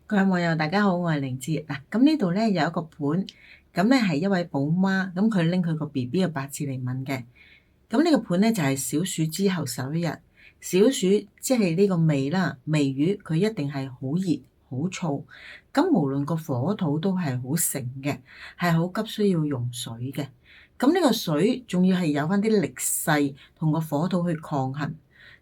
各位網友，大家好，我係靈芝嗱。咁呢度咧有一個盤，咁咧係一位寶媽，咁佢拎佢個 BB 嘅八字嚟問嘅。咁呢個盤咧就係小暑之後11日，小暑即係呢個未啦，未雨佢一定係好熱好燥，咁無論個火土都係好盛嘅，係好急需要用水嘅。咁呢個水仲要係有翻啲力勢同個火土去抗衡。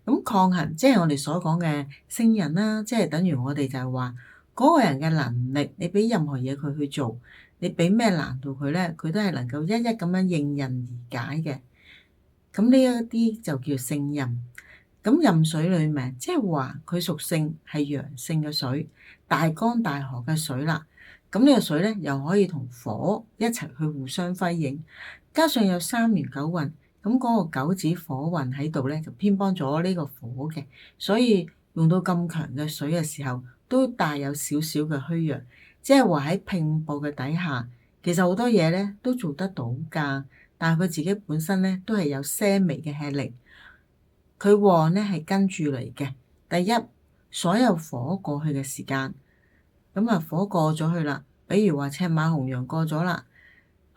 咁抗衡即係我哋所講嘅聖人啦，即係等於我哋就係話。嗰個人嘅能力，你俾任何嘢佢去做，你俾咩難度佢咧，佢都係能夠一一咁樣應刃而解嘅。咁呢一啲就叫勝任。咁壬水裡面，即係話佢屬性係陽性嘅水，大江大河嘅水啦。咁呢個水咧，又可以同火一齊去互相輝映，加上有三元九運，咁嗰個九子火運喺度咧，就偏幫咗呢個火嘅，所以用到咁強嘅水嘅時候，都帶有少少嘅虛弱，即係話喺拼搏嘅底下，其實好多嘢咧都做得到㗎，但係佢自己本身咧都係有些微嘅吃力。佢旺咧係跟住嚟嘅，第一，所有火過去嘅時間，咁啊火過咗去啦，比如話赤馬紅羊過咗啦，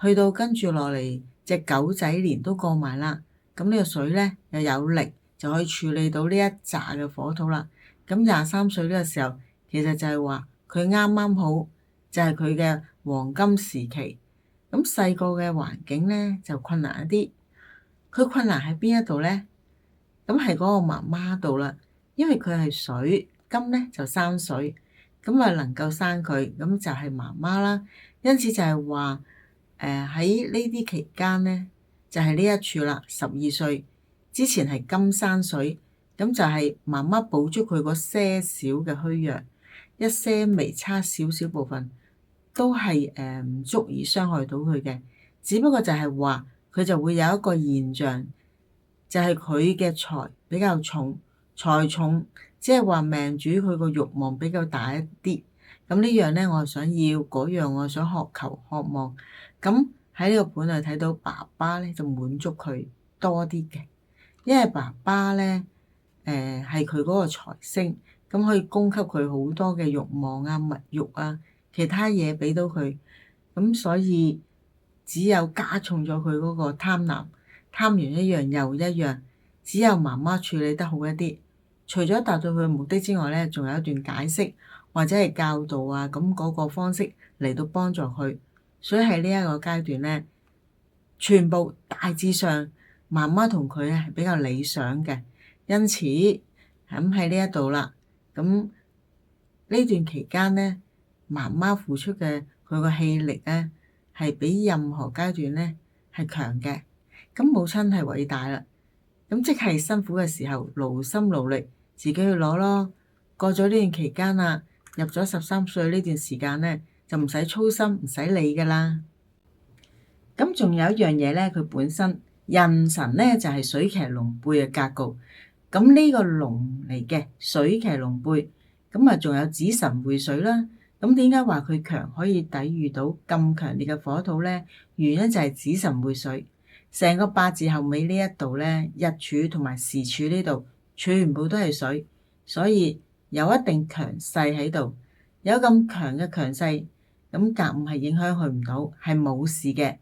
去到跟住落嚟隻狗仔年都過埋啦，咁呢個水咧又有力，就可以處理到呢一紮嘅火土啦。咁23歲呢個時候，其實就係話佢啱啱好就係佢嘅黃金時期。咁細個嘅環境咧就困難一啲，佢困難喺邊一度咧？咁係嗰個媽媽度啦，因為佢係水金咧就生水，咁啊能夠生佢，咁就係媽媽啦。因此就係話喺呢啲期間咧，就係呢一處啦。12歲之前係金生水，咁就係媽媽補足佢嗰些少嘅虛弱。一些微差少少部分都係唔足以傷害到佢嘅，只不過就係話佢就會有一個現象，就係佢嘅財比較重，財重，即係話命主佢個慾望比較大一啲。咁呢樣咧，我想要嗰樣，我想渴求渴望。咁喺呢個盤度睇到爸爸咧就滿足佢多啲嘅，因為爸爸咧係佢嗰個財星。咁可以供給佢好多嘅慾望啊、物慾啊、其他嘢俾到佢，咁所以只有加重咗佢嗰個貪婪，貪完一樣又一樣，只有媽媽處理得好一啲。除咗達到佢嘅目的之外咧，仲有一段解釋或者係教導啊，咁嗰個方式嚟到幫助佢。所以喺呢一個階段咧，全部大致上媽媽同佢係比較理想嘅，因此咁喺呢一度啦。咁呢段期間咧，媽媽付出嘅佢個氣力咧，係比任何階段咧係強嘅。咁母親係偉大啦，咁即係辛苦嘅時候勞心勞力自己去攞咯。過咗呢段期間啦，入咗13歲呢段時間咧，就唔使操心，唔使理㗎啦。咁仲有一樣嘢咧，佢本身壬辰咧就係水騎龍背嘅格局。咁呢個龍嚟嘅水騎龍背，咁啊仲有子辰會水啦。咁點解話佢強可以抵禦到咁強烈嘅火土咧？原因就係子辰會水，成個八字後尾呢一度咧，日柱同埋時柱呢度全部都係水，所以有一定強勢喺度。有咁強嘅強勢，咁甲午係影響佢唔到，係冇事嘅。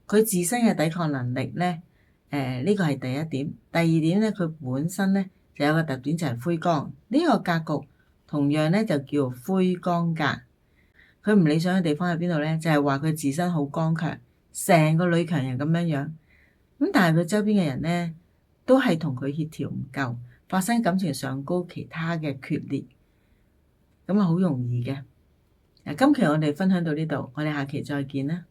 佢自身嘅抵抗能力咧。呢個係第一點。第二點咧，佢本身咧就有個特點就係灰光。呢個格局同樣咧就叫灰光格。佢唔理想嘅地方喺邊度咧？就係話佢自身好剛強，成個女強人咁樣樣。咁但係佢周邊嘅人咧都係同佢協調唔夠，發生感情上高其他嘅決裂，咁啊好容易嘅。嗱，今期我哋分享到呢度，我哋下期再見啦。